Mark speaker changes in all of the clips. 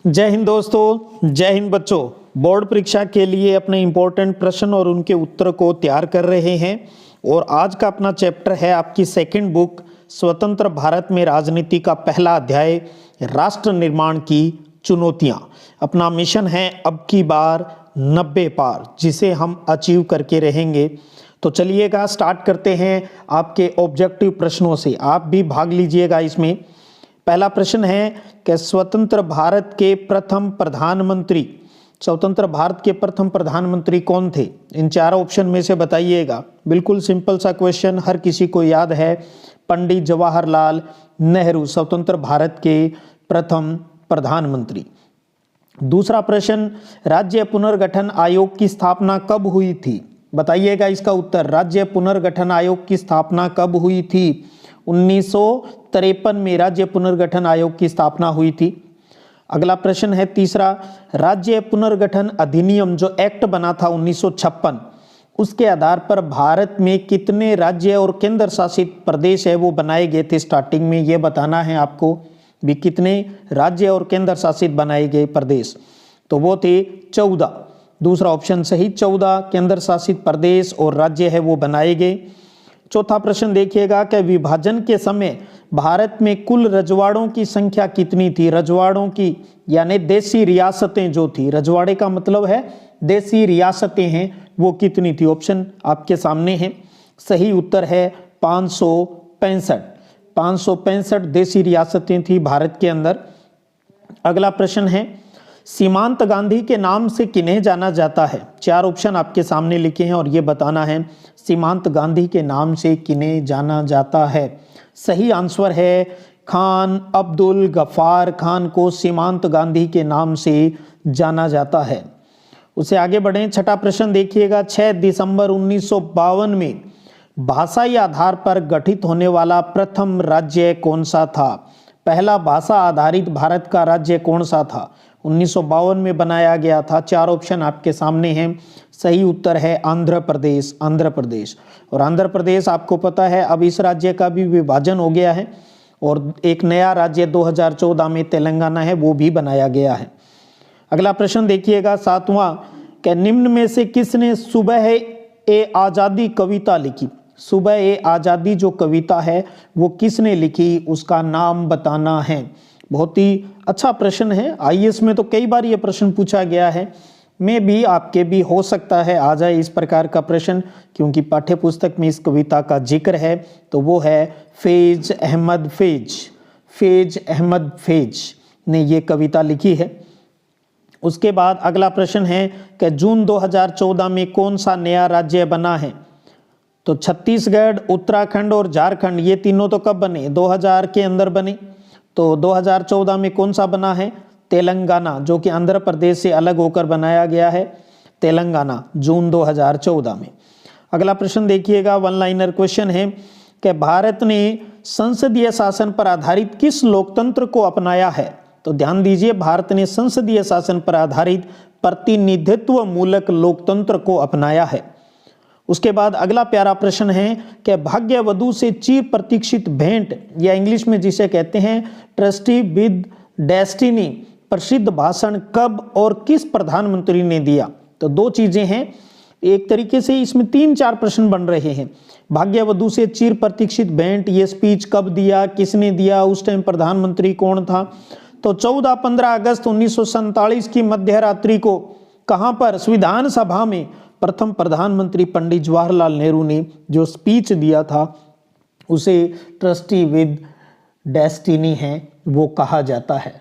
Speaker 1: जय हिंद दोस्तों, जय हिंद बच्चों। बोर्ड परीक्षा के लिए अपने इम्पोर्टेंट प्रश्न और उनके उत्तर को तैयार कर रहे हैं और आज का अपना चैप्टर है आपकी सेकंड बुक स्वतंत्र भारत में राजनीति का पहला अध्याय राष्ट्र निर्माण की चुनौतियां। अपना मिशन है अब की बार 90 पार, जिसे हम अचीव करके रहेंगे। तो चलिएगा स्टार्ट करते हैं आपके ऑब्जेक्टिव प्रश्नों से। आप भी भाग लीजिएगा इसमें। पहला प्रश्न है कि स्वतंत्र भारत के प्रथम प्रधानमंत्री कौन थे? इन चारों ऑप्शन में से बताइएगा। बिल्कुल सिंपल सा क्वेश्चन, हर किसी को याद है। पंडित जवाहरलाल नेहरू स्वतंत्र भारत के प्रथम प्रधानमंत्री। दूसरा प्रश्न, राज्य पुनर्गठन आयोग की स्थापना कब हुई थी? बताइएगा इसका उत्तर। राज्य पुनर्गठन आयोग की स्थापना कब हुई थी? 1953 में राज्य पुनर्गठन आयोग की स्थापना हुई थी। अगला प्रश्न है तीसरा, राज्य पुनर्गठन अधिनियम जो एक्ट बना था 1956, उसके आधार पर भारत में कितने राज्य और केंद्र शासित प्रदेश है वो बनाए गए थे? स्टार्टिंग में ये बताना है आपको भी कितने राज्य और केंद्र शासित बनाए गए प्रदेश। तो वो थे 14। दूसरा ऑप्शन सही, 14 केंद्र शासित प्रदेश और राज्य है वो बनाए गए। चौथा प्रश्न देखिएगा कि विभाजन के समय भारत में कुल रजवाड़ों की संख्या कितनी थी? रजवाड़ों की यानी देसी रियासतें जो थी, रजवाड़े का मतलब है देसी रियासतें हैं, वो कितनी थी? ऑप्शन आपके सामने है। सही उत्तर है 565। 565 देसी रियासतें थी भारत के अंदर। अगला प्रश्न है, सीमांत गांधी के नाम से किन्हें जाना जाता है? चार ऑप्शन आपके सामने लिखे हैं और ये बताना है सीमांत गांधी के नाम से किन्हें जाना जाता है। सही आंसर है खान अब्दुल गफ्फार खान को सीमांत गांधी के नाम से जाना जाता है। उसे आगे बढ़ें। छठा प्रश्न देखिएगा, 6 दिसंबर 1952 में भाषाई आधार पर गठित होने वाला प्रथम राज्य कौन सा था? पहला भाषा आधारित भारत का राज्य कौन सा था? 1952 में बनाया गया था। चार ऑप्शन आपके सामने हैं। सही उत्तर है आंध्र प्रदेश। आंध्र प्रदेश, और आंध्र प्रदेश आपको पता है अब इस राज्य का भी विभाजन हो गया है और एक नया राज्य 2014 में तेलंगाना है वो भी बनाया गया है। अगला प्रश्न देखिएगा सातवां, कि निम्न में से किसने सुबह ए आज़ादी कविता लिखी? सुबह ए आज़ादी जो कविता है वो किसने लिखी, उसका नाम बताना है। बहुत ही अच्छा प्रश्न है। आईएएस में तो कई बार ये प्रश्न पूछा गया है, में भी आपके भी हो सकता है आ जाए इस प्रकार का प्रश्न, क्योंकि पाठ्य पुस्तक में इस कविता का जिक्र है। तो वो है फैज अहमद फैज ने ये कविता लिखी है। उसके बाद अगला प्रश्न है कि जून 2014 में कौन सा नया राज्य बना है? तो छत्तीसगढ़, उत्तराखंड और झारखंड, ये तीनों तो कब बने? 2000 के अंदर बने। तो 2014 में कौन सा बना है? तेलंगाना, जो कि आंध्र प्रदेश से अलग होकर बनाया गया है। तेलंगाना जून 2014 में। अगला प्रश्न देखिएगा, वन लाइनर क्वेश्चन है कि भारत ने संसदीय शासन पर आधारित किस लोकतंत्र को अपनाया है? तो ध्यान दीजिए, भारत ने संसदीय शासन पर आधारित प्रतिनिधित्व मूलक लोकतंत्र को अपनाया है। उसके बाद अगला प्यारा प्रश्न है कि भाग्यवधू से चिर प्रतीक्षित भेंट, या इंग्लिश में जिसे कहते हैं ट्रस्टी विद डेस्टिनी, प्रसिद्ध भाषण कब और किस प्रधानमंत्री ने दिया? तो दो चीजें हैं, एक तरीके से इसमें 3-4 प्रश्न बन रहे हैं। भाग्यवधू से चिर प्रतीक्षित भेंट, ये स्पीच कब दिया, किसने दिया, उस टाइम प्रधानमंत्री कौन था? तो 14-15 अगस्त 1947 की मध्य रात्रि को कहां पर? संविधान सभा में प्रथम प्रधानमंत्री पंडित जवाहरलाल नेहरू ने जो स्पीच दिया था उसे ट्रस्टी विद डेस्टिनी है वो कहा जाता है।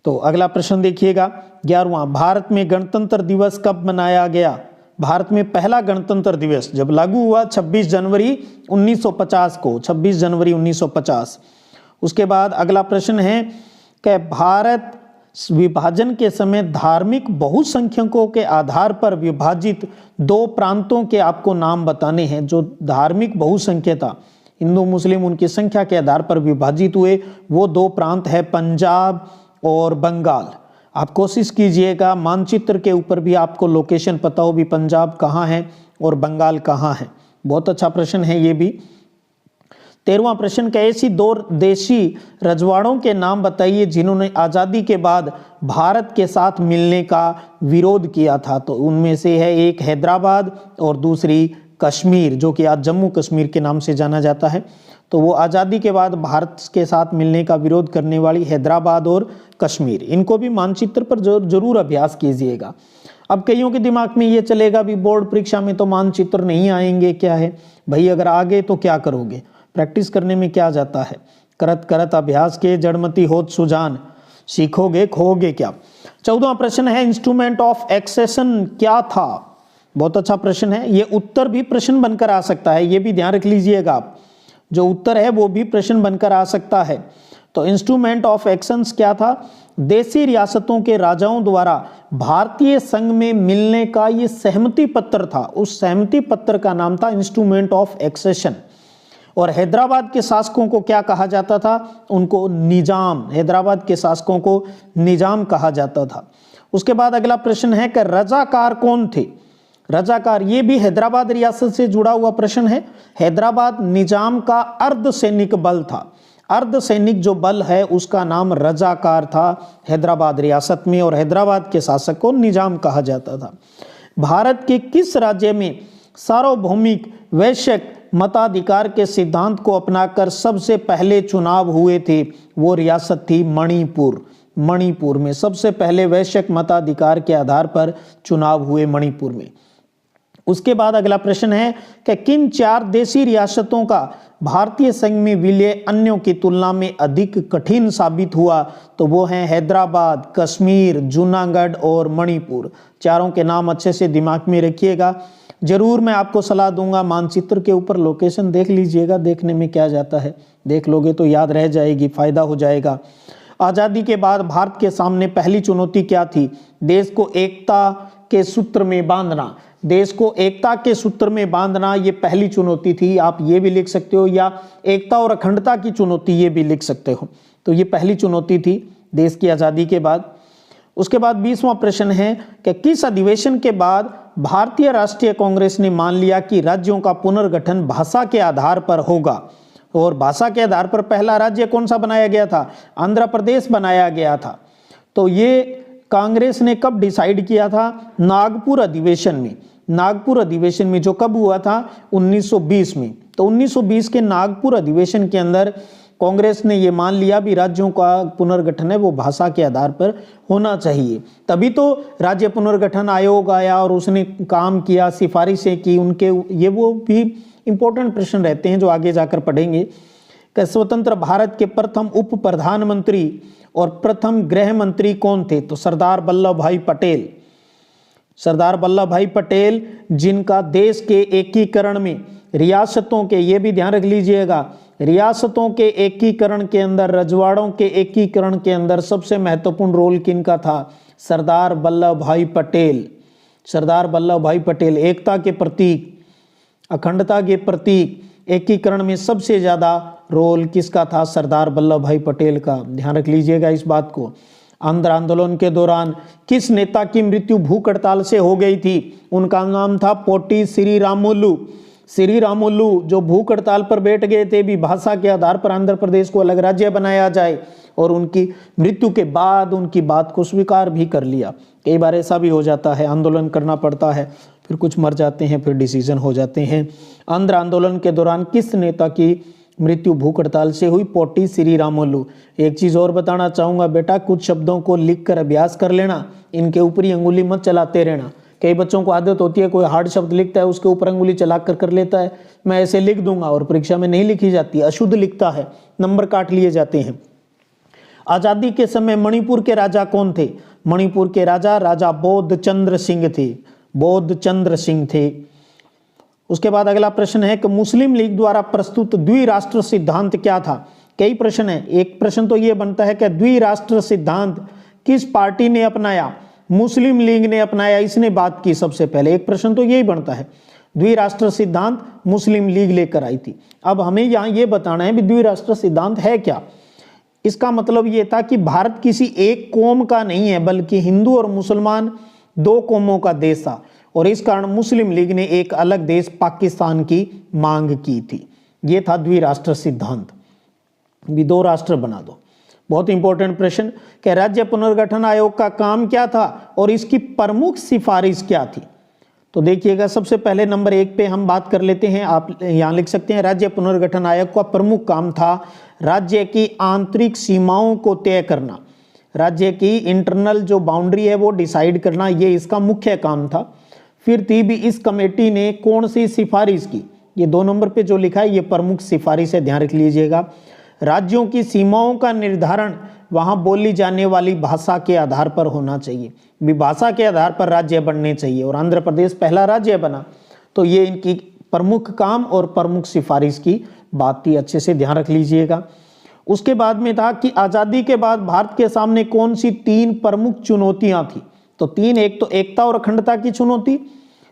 Speaker 1: तो अगला प्रश्न देखिएगा 11वां, भारत में गणतंत्र दिवस कब मनाया गया? भारत में पहला गणतंत्र दिवस जब लागू हुआ 26 जनवरी 1950 को, 26 जनवरी 1950। उसके बाद अगला प्रश्न है कि भारत विभाजन के समय धार्मिक बहुसंख्यकों के आधार पर विभाजित 2 प्रांतों के आपको नाम बताने हैं। जो धार्मिक बहुसंख्यता, हिंदू मुस्लिम, उनकी संख्या के आधार पर विभाजित हुए वो 2 प्रांत है, पंजाब और बंगाल। आप कोशिश कीजिएगा मानचित्र के ऊपर भी आपको लोकेशन पता हो भी पंजाब कहाँ है और बंगाल कहाँ है। बहुत अच्छा प्रश्न है ये भी। 13वां प्रश्न का ऐसी दो देशी रजवाड़ों के नाम बताइए जिन्होंने आज़ादी के बाद भारत के साथ मिलने का विरोध किया था। तो उनमें से है एक हैदराबाद और दूसरी कश्मीर, जो कि आज जम्मू कश्मीर के नाम से जाना जाता है। तो वो आज़ादी के बाद भारत के साथ मिलने का विरोध करने वाली हैदराबाद और कश्मीर, इनको भी मानचित्र पर जरूर अभ्यास कीजिएगा। अब कईयों के दिमाग में ये चलेगा भी बोर्ड परीक्षा में तो मानचित्र नहीं आएंगे, क्या है भाई, अगर आ गए तो क्या करोगे, प्रैक्टिस करने में क्या जाता है, करत करत अभ्यास के जड़मती होत सुजान, सीखोगे खोगे क्या। 14वां प्रश्न है इंस्ट्रूमेंट ऑफ एक्सेशन क्या था। बहुत अच्छा प्रश्न है, ये उत्तर भी प्रश्न बनकर आ सकता है, ये भी ध्यान रख लीजिएगा आप, जो उत्तर है वो भी प्रश्न बनकर आ सकता है। तो इंस्ट्रूमेंट ऑफ एक्शंस क्या था, देशी रियासतों के राजाओं द्वारा भारतीय संघ में मिलने का ये सहमति पत्र था, उस सहमति पत्र का नाम था इंस्ट्रूमेंट ऑफ एक्सेशन। और हैदराबाद के शासकों को क्या कहा जाता था, उनको निजाम, हैदराबाद के शासकों को निजाम कहा जाता था। उसके बाद अगला प्रश्न है कि रजाकार कौन थे। रजाकार ये भी हैदराबाद रियासत से जुड़ा हुआ प्रश्न है। हैदराबाद निजाम का अर्ध सैनिक बल था, अर्ध सैनिक जो बल है उसका नाम रजाकार था हैदराबाद रियासत में, और हैदराबाद के शासक को निजाम कहा जाता था। भारत के किस राज्य में सार्वभौमिक वैश्विक मताधिकार के सिद्धांत को अपनाकर सबसे पहले चुनाव हुए थे, वो रियासत थी मणिपुर। मणिपुर में सबसे पहले वैश्विक मताधिकार के आधार पर चुनाव हुए मणिपुर में। उसके बाद अगला प्रश्न है कि किन 4 देशी रियासतों का भारतीय संघ में विलय अन्यों की तुलना में अधिक कठिन साबित हुआ। तो वो हैं हैदराबाद, कश्मीर, जूनागढ़ और मणिपुर। चारों के नाम अच्छे से दिमाग में रखिएगा। जरूर मैं आपको सलाह दूंगा मानचित्र के ऊपर लोकेशन देख लीजिएगा, देखने में क्या जाता है, देख लोगे तो याद रह जाएगी, फायदा हो जाएगा। आज़ादी के बाद भारत के सामने पहली चुनौती क्या थी, देश को एकता के सूत्र में बांधना। देश को एकता के सूत्र में बांधना ये पहली चुनौती थी, आप ये भी लिख सकते हो, या एकता और अखंडता की चुनौती ये भी लिख सकते हो। तो ये पहली चुनौती थी देश की आज़ादी के बाद। उसके बाद 20वां प्रश्न है कि किस अधिवेशन के बाद भारतीय राष्ट्रीय कांग्रेस ने मान लिया कि राज्यों का पुनर्गठन भाषा के आधार पर होगा। और भाषा के आधार पर पहला राज्य कौन सा बनाया गया था, आंध्र प्रदेश बनाया गया था। तो ये कांग्रेस ने कब डिसाइड किया था, नागपुर अधिवेशन में। नागपुर अधिवेशन में जो कब हुआ था 1920 में। तो 1920 के नागपुर अधिवेशन के अंदर कांग्रेस ने ये मान लिया भी राज्यों का पुनर्गठन है वो भाषा के आधार पर होना चाहिए। तभी तो राज्य पुनर्गठन आयोग आया और उसने काम किया, सिफारिशें की उनके, ये वो भी इंपॉर्टेंट प्रश्न रहते हैं जो आगे जाकर पढ़ेंगे। कि स्वतंत्र भारत के प्रथम उप प्रधानमंत्री और प्रथम गृह मंत्री कौन थे, तो सरदार वल्लभ भाई पटेल। सरदार वल्लभ भाई पटेल जिनका देश के एकीकरण में रियासतों के, ये भी ध्यान रख लीजिएगा, रियासतों के एकीकरण के अंदर, रजवाड़ों के एकीकरण के अंदर सबसे महत्वपूर्ण रोल किनका था, सरदार वल्लभ भाई पटेल। सरदार वल्लभ भाई पटेल एकता के प्रतीक, अखंडता के प्रतीक, एकीकरण में सबसे ज्यादा रोल किसका था, सरदार वल्लभ भाई पटेल का। ध्यान रख लीजिएगा इस बात को। आंध्र आंदोलन के दौरान किस नेता की मृत्यु भूख हड़ताल से हो गई थी, उनका नाम था पोटी श्री रामुलु। श्री रामुलु जो भूख हड़ताल पर बैठ गए थे भी भाषा के आधार पर आंध्र प्रदेश को अलग राज्य बनाया जाए, और उनकी मृत्यु के बाद उनकी बात को स्वीकार भी कर लिया। कई बार ऐसा भी हो जाता है, आंदोलन करना पड़ता है, फिर कुछ मर जाते हैं, फिर डिसीजन हो जाते हैं। आंध्र आंदोलन के दौरान किस नेता की मृत्यु भूख हड़ताल से हुई, पोटी श्री रामुलु। एक चीज और बताना चाहूंगा बेटा, कुछ शब्दों को लिख कर अभ्यास कर लेना, इनके ऊपर ही अंगुली मत चलाते रहना। कई बच्चों को आदत होती है, कोई हार्ड शब्द लिखता है उसके ऊपर अंगुली चला कर लेता है, मैं ऐसे लिख दूंगा, और परीक्षा में नहीं लिखी जाती, अशुद्ध लिखता है, नंबर काट लिए जाते हैं। आजादी के समय मणिपुर के राजा कौन थे, मणिपुर के राजा राजा बोध चंद्र सिंह थे, बोध चंद्र सिंह थे। उसके बाद अगला प्रश्न है कि मुस्लिम लीग द्वारा प्रस्तुत द्विराष्ट्र सिद्धांत क्या था। कई प्रश्न है, एक प्रश्न तो ये बनता है कि द्विराष्ट्र सिद्धांत किस पार्टी ने अपनाया, मुस्लिम लीग ने अपनाया, इसने बात की सबसे पहले। एक प्रश्न तो यही बनता है, द्विराष्ट्र सिद्धांत मुस्लिम लीग लेकर आई थी। अब हमें यहाँ ये बताना है कि द्विराष्ट्र सिद्धांत है क्या। इसका मतलब ये था कि भारत किसी एक कौम का नहीं है, बल्कि हिंदू और मुसलमान दो कौमों का देश था, और इस कारण मुस्लिम लीग ने एक अलग देश पाकिस्तान की मांग की थी। ये था द्विराष्ट्र सिद्धांत, भी 2 राष्ट्र बना दो। बहुत इंपॉर्टेंट प्रश्न कि राज्य पुनर्गठन आयोग का काम क्या था और इसकी प्रमुख सिफारिश क्या थी। तो देखिएगा, सबसे पहले नंबर 1 पे हम बात कर लेते हैं। आप यहाँ लिख सकते हैं, राज्य पुनर्गठन आयोग का प्रमुख काम था राज्य की आंतरिक सीमाओं को तय करना, राज्य की इंटरनल जो बाउंड्री है वो डिसाइड करना, ये इसका मुख्य काम था। फिर थी भी इस कमेटी ने कौन सी सिफारिश की, ये 2 नंबर पे जो लिखा है ये प्रमुख सिफारिश है, ध्यान रख लीजिएगा। राज्यों की सीमाओं का निर्धारण वहां बोली जाने वाली भाषा के आधार पर होना चाहिए, भी भाषा के आधार पर राज्य बनने चाहिए, और आंध्र प्रदेश पहला राज्य बना। तो ये इनकी प्रमुख काम और प्रमुख सिफारिश की बात थी, अच्छे से ध्यान रख लीजिएगा। उसके बाद में था कि आज़ादी के बाद भारत के सामने कौन सी 3 प्रमुख चुनौतियां थी। तो 3, एक तो एकता और अखंडता की चुनौती,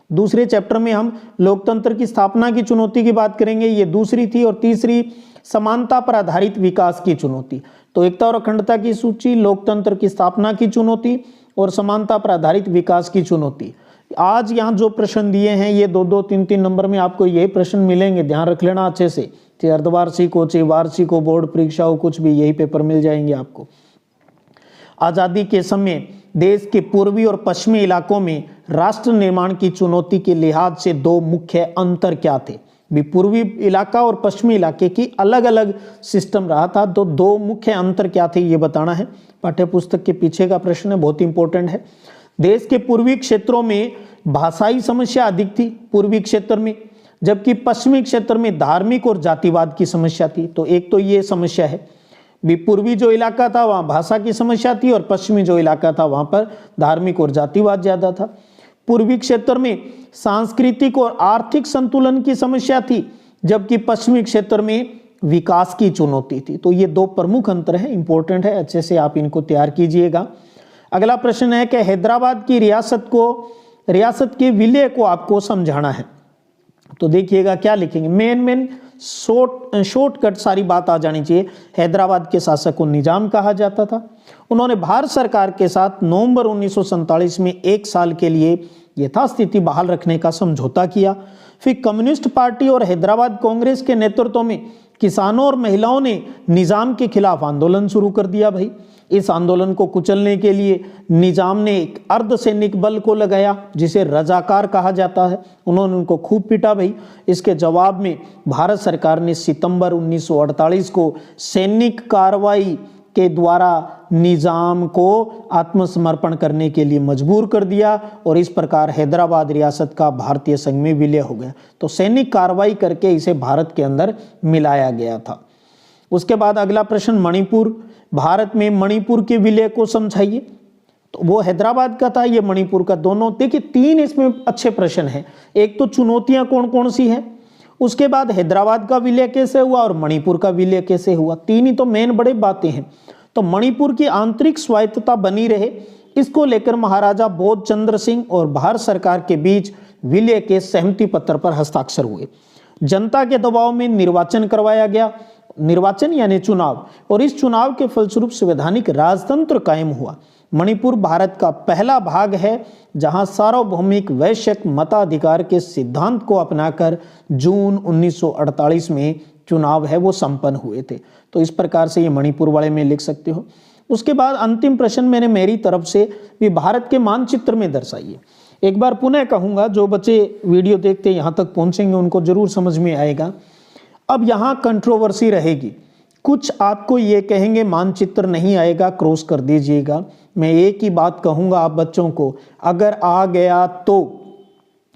Speaker 1: दूसरे चैप्टर में हम लोकतंत्र की स्थापना की चुनौती की बात करेंगे, ये दूसरी थी, और तीसरी समानता पर आधारित विकास की चुनौती। तो एकता और अखंडता की सूची, लोकतंत्र की स्थापना की चुनौती और समानता पर आधारित विकास की चुनौती। आज यहाँ जो प्रश्न दिए हैं ये 2-2, 3-3 नंबर में आपको यही प्रश्न मिलेंगे, ध्यान रख लेना अच्छे से, चाहे अर्धवार्षिक हो, चाहे वार्षिक हो, बोर्ड परीक्षा हो, कुछ भी यही पेपर मिल जाएंगे आपको। आजादी के समय देश के पूर्वी और पश्चिमी इलाकों में राष्ट्र निर्माण की चुनौती के लिहाज से 2 मुख्य अंतर क्या थे। भी पूर्वी इलाका और पश्चिमी इलाके की अलग अलग सिस्टम रहा था, तो 2 मुख्य अंतर क्या थे ये बताना है। पाठ्य पुस्तक के पीछे का प्रश्न है, बहुत इंपॉर्टेंट है। देश के पूर्वी क्षेत्रों में भाषाई समस्या अधिक थी पूर्वी क्षेत्र में, जबकि पश्चिमी क्षेत्र में धार्मिक और जातिवाद की समस्या थी। तो एक तो ये समस्या है, भी पूर्वी जो इलाका था वहाँ भाषा की समस्या थी, और पश्चिमी जो इलाका था वहाँ पर धार्मिक और जातिवाद ज़्यादा था। पूर्वी क्षेत्र में सांस्कृतिक और आर्थिक संतुलन की समस्या थी, जबकि पश्चिमी क्षेत्र में विकास की चुनौती थी। तो ये 2 प्रमुख अंतर है, इंपॉर्टेंट है, अच्छे से आप इनको तैयार कीजिएगा। अगला प्रश्न है कि हैदराबाद की रियासत के विलय को आपको समझाना है। तो देखिएगा क्या लिखेंगे, मेन शॉर्टकट सारी बात आ जानी चाहिए। हैदराबाद के शासक को निजाम कहा जाता था। उन्होंने भारत सरकार के साथ नवंबर 1947 में 1 साल के लिए यथास्थिति बहाल रखने का समझौता किया। फिर कम्युनिस्ट पार्टी और हैदराबाद कांग्रेस के नेतृत्व में किसानों और महिलाओं ने निजाम के खिलाफ आंदोलन शुरू कर दिया। भाई इस आंदोलन को कुचलने के लिए निजाम ने एक अर्धसैनिक बल को लगाया, जिसे रजाकार कहा जाता है। उन्होंने उनको खूब पीटा। भाई इसके जवाब में भारत सरकार ने सितंबर 1948 को सैनिक कार्रवाई के द्वारा निजाम को आत्मसमर्पण करने के लिए मजबूर कर दिया, और इस प्रकार हैदराबाद रियासत का भारतीय संघ में विलय हो गया। तो सैनिक कार्रवाई करके इसे भारत के अंदर मिलाया गया था। उसके बाद अगला प्रश्न, मणिपुर, भारत में मणिपुर के विलय को समझाइए। तो वो हैदराबाद का था, ये मणिपुर का, दोनों। देखिए 3 इसमें अच्छे प्रश्न हैं। एक तो चुनौतियां कौन कौन सी हैं, उसके बाद हैदराबाद का विलय कैसे हुआ और मणिपुर का विलय कैसे हुआ। 3 ही तो मेन बड़े बातें हैं। तो मणिपुर की आंतरिक स्वायत्तता बनी रहे, इसको लेकर महाराजा बोध चंद्र सिंह और भारत सरकार के बीच विलय के सहमति पत्र पर हस्ताक्षर हुए। जनता के दबाव में निर्वाचन करवाया गया, निर्वाचन यानी चुनाव, और इस चुनाव के फलस्वरूप संवैधानिक राजतंत्र कायम हुआ। मणिपुर भारत का पहला भाग है जहां सार्वभौमिक वैश्विक मताधिकार के सिद्धांत को अपनाकर जून 1948 में चुनाव है वो संपन्न हुए थे। तो इस प्रकार से ये मणिपुर वाले में लिख सकते हो। उसके बाद अंतिम प्रश्न मैंने मेरी तरफ से भी भारत के मानचित्र में दर्शाइए। एक बार पुनः कहूंगा, जो बच्चे वीडियो देखते यहाँ तक पहुंचेंगे उनको जरूर समझ में आएगा। अब यहाँ कंट्रोवर्सी रहेगी, कुछ आपको ये कहेंगे मानचित्र नहीं आएगा, क्रॉस कर दीजिएगा। मैं एक ही बात कहूँगा आप बच्चों को, अगर आ गया तो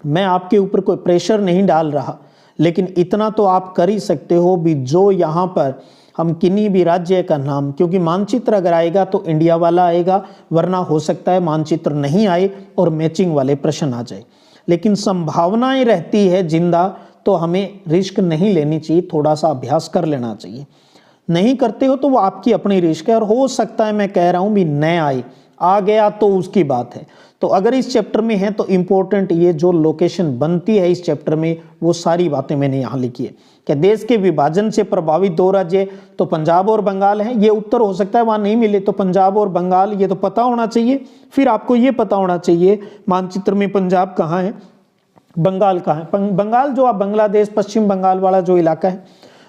Speaker 1: मैं आपके ऊपर कोई प्रेशर नहीं डाल रहा, लेकिन इतना तो आप कर ही सकते हो भी, जो यहाँ पर हम किन्हीं भी राज्य का नाम, क्योंकि मानचित्र अगर आएगा तो इंडिया वाला आएगा, वरना हो सकता है मानचित्र नहीं आए और मैचिंग वाले प्रश्न आ जाए। लेकिन संभावनाएं रहती है जिंदा, तो हमें रिस्क नहीं लेनी चाहिए, थोड़ा सा अभ्यास कर लेना चाहिए। नहीं करते हो तो वो आपकी अपनी रिस्क है, और हो सकता है मैं कह रहा हूँ भी न आए, आ गया तो उसकी बात है। तो अगर इस चैप्टर में है तो इम्पोर्टेंट ये जो लोकेशन बनती है इस चैप्टर में, वो सारी बातें मैंने यहाँ लिखी है कि देश के विभाजन से प्रभावित 2 राज्य तो पंजाब और बंगाल हैं। ये उत्तर हो सकता है वहाँ नहीं मिले, तो पंजाब और बंगाल ये तो पता होना चाहिए। फिर आपको ये पता होना चाहिए मानचित्र में पंजाब कहाँ है, बंगाल कहाँ है? बंगाल जो आप बांग्लादेश पश्चिम बंगाल वाला जो इलाका है,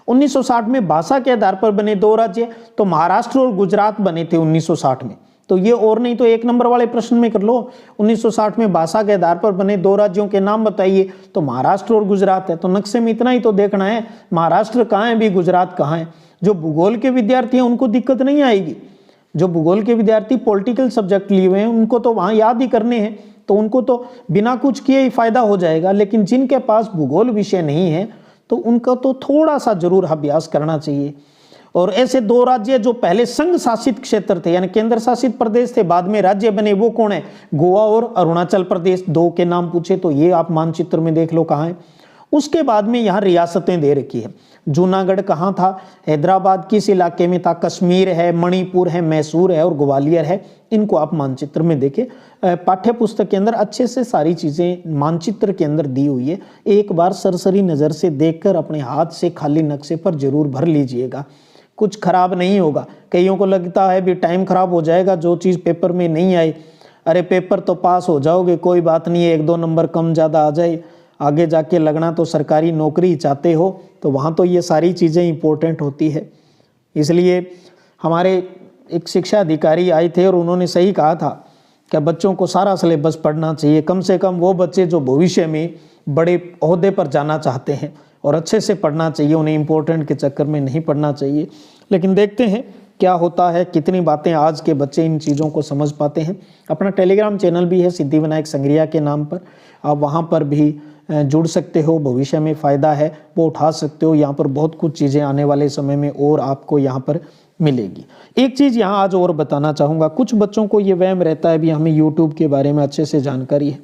Speaker 1: 1960 में भाषा के आधार पर बने 2 राज्य, तो महाराष्ट्र और गुजरात बने थे 1960 में। तो ये और नहीं तो 1 नंबर वाले प्रश्न में कर लो, 1960 में भाषा के आधार पर बने 2 राज्यों के नाम बताइए, तो महाराष्ट्र और गुजरात है। तो नक्शे में इतना ही तो देखना है, महाराष्ट्र कहाँ है भी, गुजरात कहाँ है। जो भूगोल के विद्यार्थी हैं उनको दिक्कत नहीं आएगी, जो भूगोल के विद्यार्थी पॉलिटिकल सब्जेक्ट लिए हुए हैं उनको तो वहाँ याद ही करने हैं, तो उनको तो बिना कुछ किए ही फायदा हो जाएगा। लेकिन जिनके पास भूगोल विषय नहीं है तो उनका तो थोड़ा सा जरूर अभ्यास करना चाहिए। और ऐसे 2 राज्य जो पहले संघ शासित क्षेत्र थे यानी केंद्र शासित प्रदेश थे, बाद में राज्य बने, वो कौन है? गोवा और अरुणाचल प्रदेश। 2 के नाम पूछे तो ये आप मानचित्र में देख लो कहाँ है। उसके बाद में यहाँ रियासतें दे रखी है। जूनागढ़ कहाँ था? हैदराबाद किस इलाके में था? कश्मीर है, मणिपुर है, मैसूर है और ग्वालियर है। इनको आप मानचित्र में देखें। पाठ्य पुस्तक के अंदर अच्छे से सारी चीज़ें मानचित्र के अंदर दी हुई है। एक बार सरसरी नज़र से देखकर अपने हाथ से खाली नक्शे पर जरूर भर लीजिएगा, कुछ खराब नहीं होगा। कईयों को लगता है भी टाइम खराब हो जाएगा जो चीज़ पेपर में नहीं आई। अरे पेपर तो पास हो जाओगे, कोई बात नहीं है, 1-2 नंबर कम ज़्यादा आ जाए, आगे जाके लगना तो सरकारी नौकरी चाहते हो तो वहाँ तो ये सारी चीज़ें इंपॉर्टेंट होती है। इसलिए हमारे एक शिक्षा अधिकारी आए थे और उन्होंने सही कहा था कि बच्चों को सारा सिलेबस पढ़ना चाहिए, कम से कम वो बच्चे जो भविष्य में बड़े ओहदे पर जाना चाहते हैं, और अच्छे से पढ़ना चाहिए, उन्हें इम्पोर्टेंट के चक्कर में नहीं पढ़ना चाहिए। लेकिन देखते हैं क्या होता है, कितनी बातें आज के बच्चे इन चीज़ों को समझ पाते हैं। अपना टेलीग्राम चैनल भी है सिद्धिविनायक संग्रिया के नाम पर, आप वहाँ पर भी जुड़ सकते हो, भविष्य में फ़ायदा है वो उठा सकते हो। यहाँ पर बहुत कुछ चीज़ें आने वाले समय में और आपको यहाँ पर मिलेगी। एक चीज़ यहाँ आज और बताना चाहूँगा, कुछ बच्चों को ये वहम रहता है भी हमें यूट्यूब के बारे में अच्छे से जानकारी है।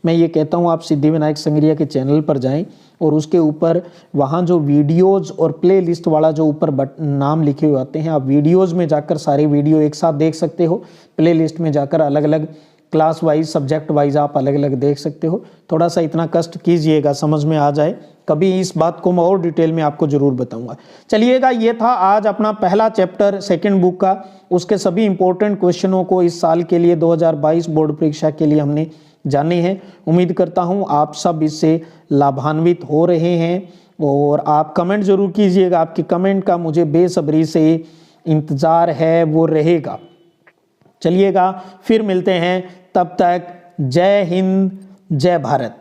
Speaker 1: मैं ये कहता हूँ आप सिद्धिविनायक संग्रिया के चैनल पर जाएं और उसके ऊपर वहाँ जो वीडियोज़ और प्ले लिस्ट वाला जो ऊपर नाम लिखे हुए आते हैं, आप वीडियोज़ में जाकर सारे वीडियो एक साथ देख सकते हो। प्ले लिस्ट में जाकर अलग अलग क्लास वाइज सब्जेक्ट वाइज आप अलग अलग देख सकते हो। थोड़ा सा इतना कष्ट कीजिएगा, समझ में आ जाए। कभी इस बात को मैं और डिटेल में आपको जरूर बताऊंगा। चलिएगा, ये था आज अपना पहला चैप्टर 2nd बुक का। उसके सभी इंपॉर्टेंट क्वेश्चनों को इस साल के लिए 2022 बोर्ड परीक्षा के लिए हमने जाने हैं। उम्मीद करता हूँ आप सब इससे लाभान्वित हो रहे हैं और आप कमेंट जरूर कीजिएगा। आपके कमेंट का मुझे बेसब्री से इंतज़ार है, वो रहेगा। चलिएगा, फिर मिलते हैं, तब तक जय हिंद, जय भारत।